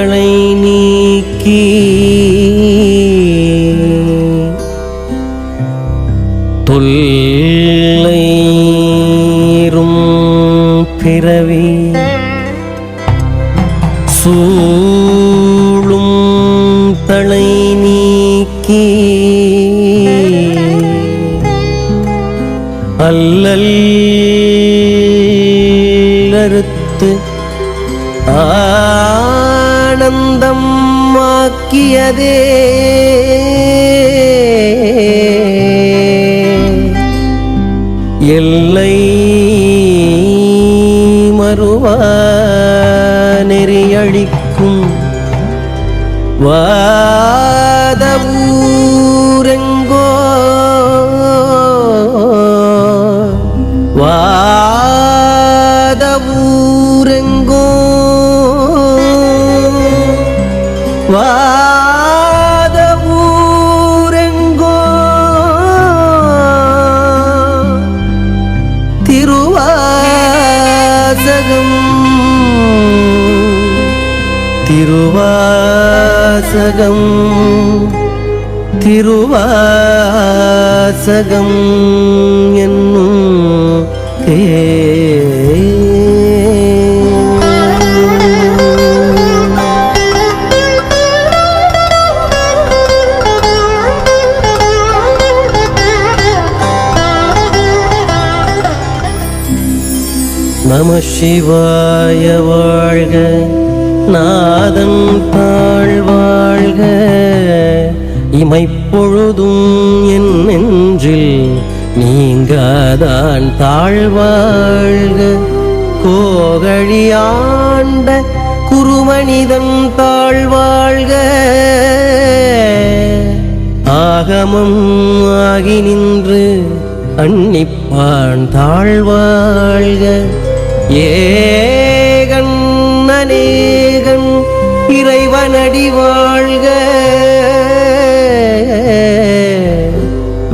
தளை நீக்கி தொல்லைரும் பிறவி சூழும் தளை நீக்கி அல்லல் அறுத்து ஆனந்தம் ஆக்கியதே எல்லை மறுவா நெறியழிக்கும் வாதவூரெங்கோ வாதவூரெங்கோ வாதவூரெங்கோ திருவாசகம் திருவாசகம் திருவாசகம் என்னும் நம சிவாய வாழ்க நாதன் தாழ்வாழ்க இமைப்பொழுதும் என் நெஞ்சில் நீங்காதான் தாழ்வாழ்க கோகழியாண்ட குருமனிதன் தாழ்வாழ்க ஆகமம் ஆகி நின்று அன்னிப்பான் தாழ்வாழ்க ஏகன் அநேகன் இறைவனடி வாழ்க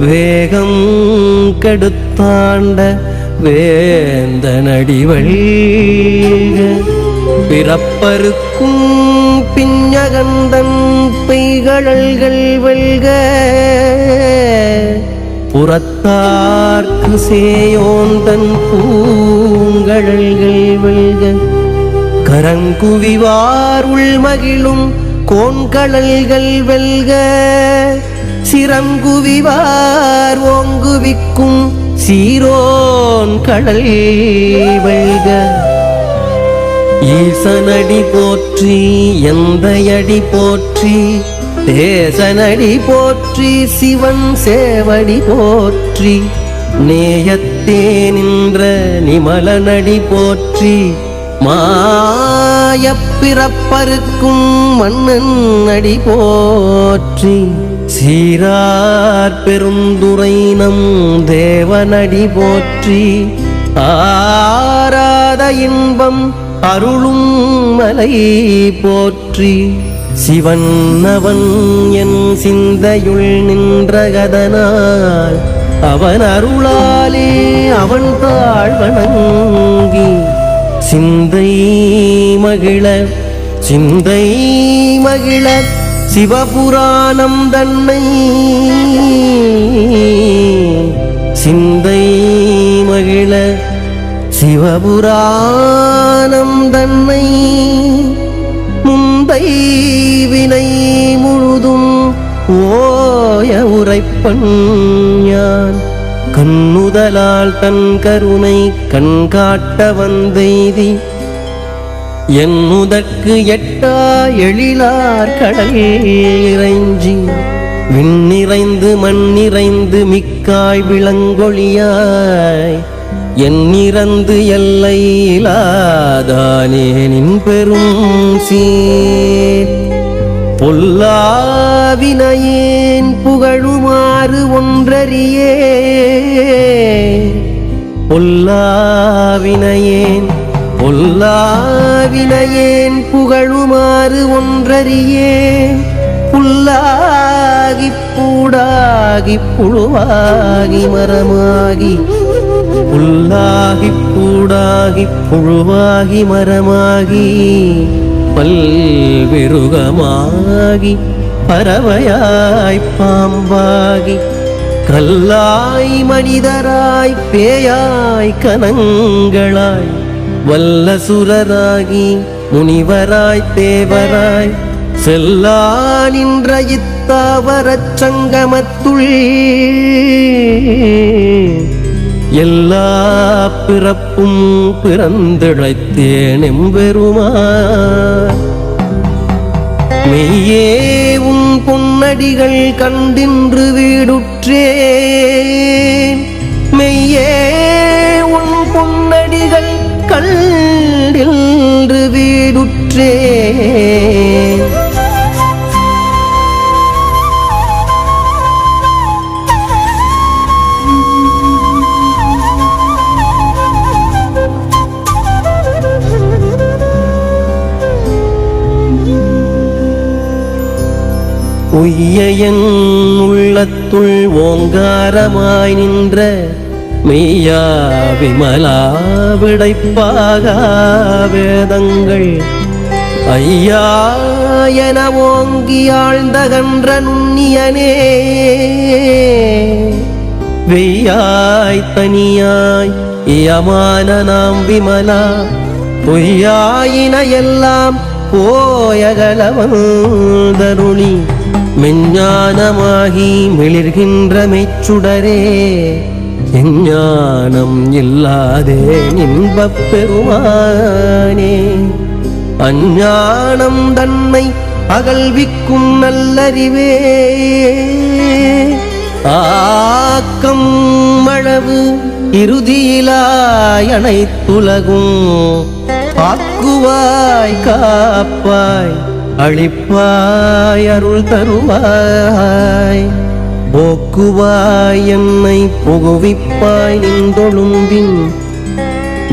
வேகம் கெடுத்தாண்ட வேந்தனடி வழிக பிறப்பருக்கும் பிஞ்சகந்தன் பெய்கழல்கள் வெல்க புறத்தார்க்கு சேயோந்தன் பூங்கழல்கள் வெல்க கரங்குவிவார் உள்மகிழும் கோண்கழல்கள் வெல்க சிரங்குவிவார் ஓங்குவிக்கும் சீரோன் கடல் வெல்க ஈசனடி போற்றி எந்தையடி போற்றி தேசனடி போற்றி சிவன் சேவடி போற்றி நேயத்தே நின்ற நிமலனடி போற்றி மாயப்பிறப்பருக்கும் மன்னன் அடி போற்றி சீரார் பெருந்துரை நம் தேவனடி போற்றி ஆராத இன்பம் அருளும் மலை போற்றி சிவன் அவன் என் சிந்தையுள் நின்றகதனால் அவன் அருளாலே அவன் தாழ்வணங்கி சிந்தை மகிழ சிவபுராணம் தன்னை சிந்தை மகிழ சிவபுராணம் தன்னை முந்தை வினை முழுதும் ஓய உரைப்பன் ஞான் கண்ணுதலால் தன் கருணை கண்காட்ட வந்தெய்தி எண்ணுதற்கு எட்டா எழிலார் கடல் இறைஞ்சி விண்ணிறைந்து மண்ணிறைந்து மிக்காய் விளங்கொழியாய் எண்ணிறந்து எல்லை இலாதானே நின் பெரும் சீர் பொல்லாவினையேன் புகழுமாறு ஒன்றறியே பொல்லாவினையேன் புகழுமாறு ஒன்றறியே புல்லாகிப் பூடாகிப் புழுவாகி மரமாகி புல்லாகிப் பூடாகிப் புழுவாகி மரமாகி பல்விருகமாகி பறவையாய் பாம்பாகி கல்லாய் மனிதராய் பேயாய் கனங்களாய் வல்லசுரராகி முனிவராய் தேவராய் செல்லா நின்ற இத்தாவரச் சங்கமத்துள் எல்லா பிறப்பும் பிறந்திழைத்தேன் எம்பெருமான். மெய்யே உன் பொன்னடிகள் கண்டின்று வீடுற்றேன், மெய்யே உன் பொன்னடிகள் கண்டின்று வீடுற்றேன். உய்யன் உள்ளத்துள் ஓங்காரமாய் நின்ற மெய்யா விமலா விடைப்பாகா வேதங்கள் ஐயா என ஓங்கி ஆழ்ந்தகன்ற நுண்ணியனே வெய்யாய் தனியாய் இயமான நாம் விமலா பொய்யாயின எல்லாம் போயகலவந்தருளி மெஞ்ஞானமாகி மிளிர்கின்ற மெச்சுடரே எஞ்ஞானம் இல்லாதே இன்பப் பெருமானே. அஞ்ஞானம் தன்னை அகல்விக்கும் நல்லறிவே ஆக்கம் அளவு இறுதியிலாய் அனைத்துலகும் ஆக்குவாய் காப்பாய் அளிப்பாய் அருள் தருவாய் போக்குவாய் என்னை புகுவிப்பாய் நின்றொழும்பின்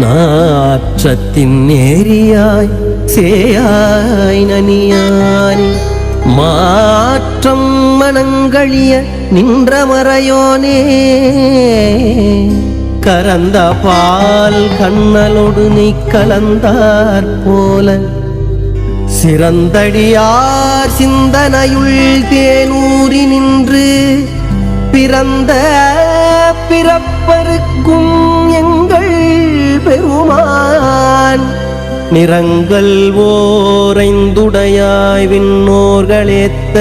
நாற்றத்தின் நேரியாய் சேயாய் நனியானி மாற்றம் மனங்களிய நின்ற மறையோனே கரந்த பால் கண்ணலோடு நீ கலந்தார் போல சிறந்தடியார் சிந்தனையுள் தேனூறி நின்று பிறந்த பிறப்பருக்கும் எங்கள் பெருமான் நிறங்கள் ஓரைந்துடையாய் விண்ணோர்களேத்த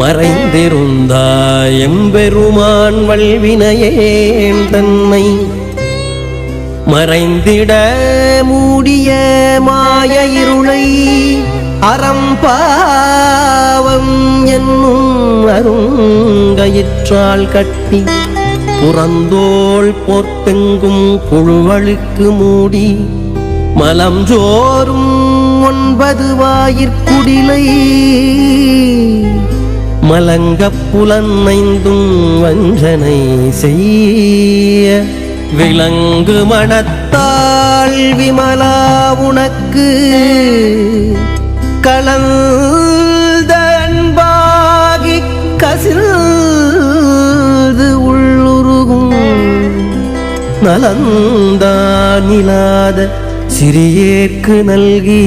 மறைந்திருந்தாய் எம்பெருமான் வல்வினையேன் தன்னை மறைந்திட மூடிய மாய இருளை அறம்பாவம் என்னும் அருங்கயிற்றால் கட்டி புறந்தோள் போர்த்தெங்கும் புழுவழுக்கு மூடி மலம் ஜோறும் 9 வாயிற்குடிலை மலங்கப் புலனைந்தும் வஞ்சனை செய்ய விலங்கு மனத்தாள் விமலா உனக்கு கலந்த அன்பாகி கசிந்து உள்ளுருகும் நலந்தான் இல்லாத சிறியேற்கு நல்கி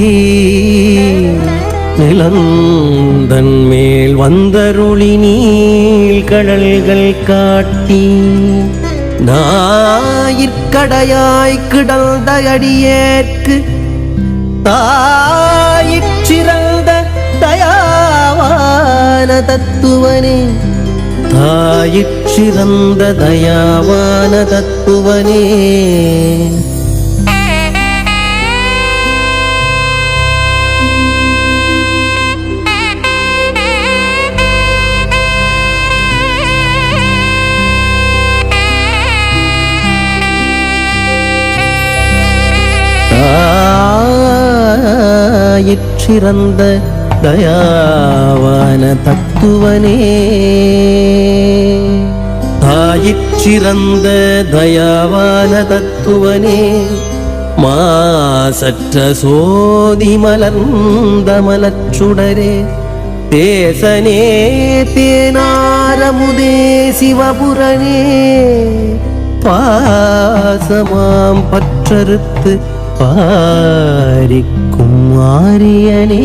நிலந்தன் மேல் வந்தருளி நீள் கடல்கள் காட்டி ஞாயிற்கடையாய் கிடந்த அடியேற்கு தாயிற்றிறந்த தயாவான தத்துவனே தாயிற்றிறந்த தயாவான தத்துவனே தாயிற்றிறந்த தயாவான தத்துவனே தாயிற்றிறந்த தயாவான தத்துவனே மாசற்ற சோதி மலர்ந்த மலச்சுடரே தேசனே தேனாரமுதே சிவபுரனே பாசமாம் பற்றறுத்து பாரிக்கும் ஆரியனே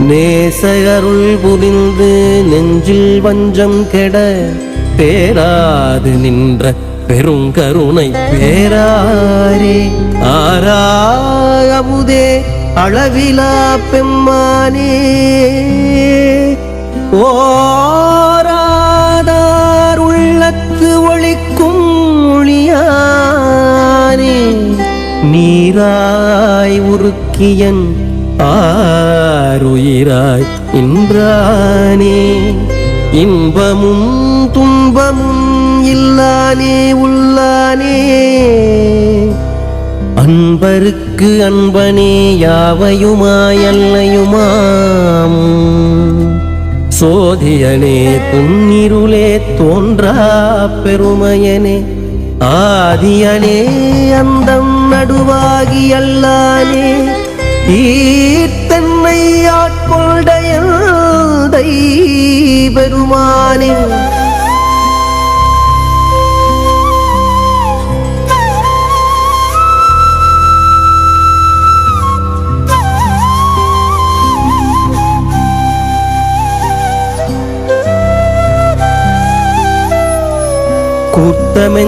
நேசகருள் புரிந்து நெஞ்சில் வஞ்சம் கெட பேராது நின்ற பெருங்கருணை பேராரே ஆராயமுதே அளவிலா பெம்மானே ஓராதார் உள்ளத்து ஒளிக்கும் ஒளியானே நீராய் உருக்கியன் ஆருயிராய் இன்றானே இன்பமும் துன்பமும் இல்லானே உள்ளானே அன்பருக்கு அன்பனே யாவையுமாய் அல்லையுமாம் சோதியனே துன்னிருளே தோன்றா பெருமையனே ஆதியனே அந்தம் நடுவாகி அல்லானே ஈத்தன்னை ஆட்கொண்டையல் பெருமானே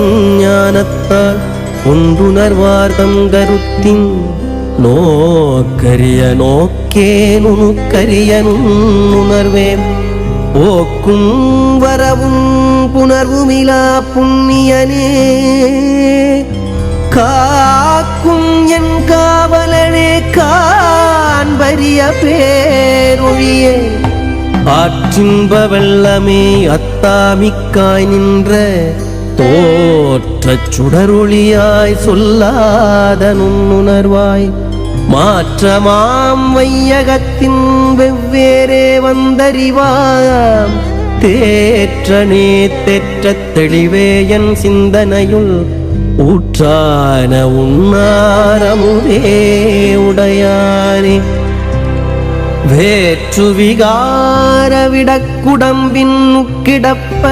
கூர்த்தமெஞ்ஞானத்தால் ஒன்றுணர்வார் தங்கருத்தின் நோக்கரிய நோக்கே நுணுக்கரிய நுண்ணுணர்வேன் போக்கும் வரவும் புணர்வுமிலா புண்ணியனே காக்கும் என் காவலனே காண்பரிய பேரொழியே ஆற்றின்ப வெள்ளமே அத்தாமிக்காய் நின்ற தோற்றச் சுடரொளியாய் சொல்லாத நுண்ணுணர்வாய் மாற்றமாம் வையகத்தின் வெவ்வேறே வந்தறிவாம் தேற்றனே தேற்றத் தெளிவே என் சிந்தனையுள் ஊற்றான உன்னாரமுதே உடையானே வேற்று விகார விடக்குடம்பின் கிடப்ப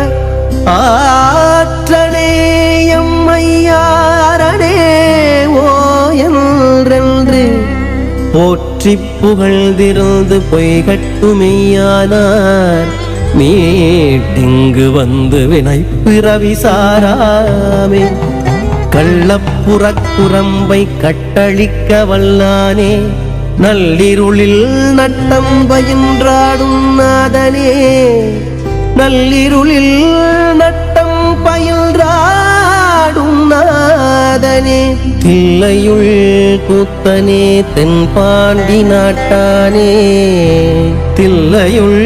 ஆற்றனே எம்மையாரனே ஓ என்றென்று போற்றி புகழ்ந்திருந்து பொய்கட்டுமெய்யானார் மீட்டிங்கு வந்து வினை பிறவி சாராமே கள்ளப்புறக்குரம்பை கட்டளிக்க வல்லானே நள்ளிருளில் நட்டம் பயின்றாடும் நாதனே நள்ளிருளில் நட்டம் பயின்றாடும் நாதனே தில்லையுள் கூத்தனே தென்பாண்டி நாட்டானே தில்லையுள்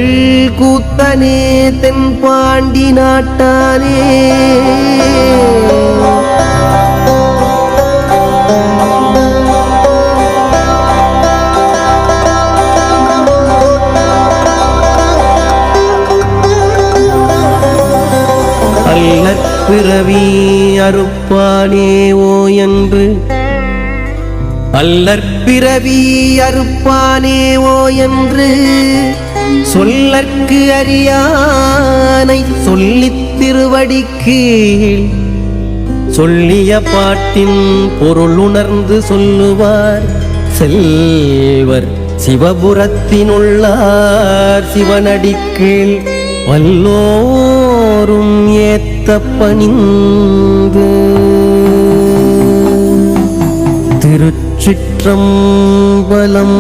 கூத்தனே தென்பாண்டி நாட்டானே பிறவி அறுப்பானே ஓ என்று அல்லற்பிறவி அறுப்பானே ஓ என்று சொல்லற்கு அறியானை சொல்லித் திருவடிக்கு சொல்லிய பாட்டின் பொருள் உணர்ந்து சொல்லுவார் செல்வர் சிவபுரத்தினுள்ளார் சிவனடிக்கீழ் வல்லோரும் ஏத்த பணிந்து திருச்சிற்றம்பலம்.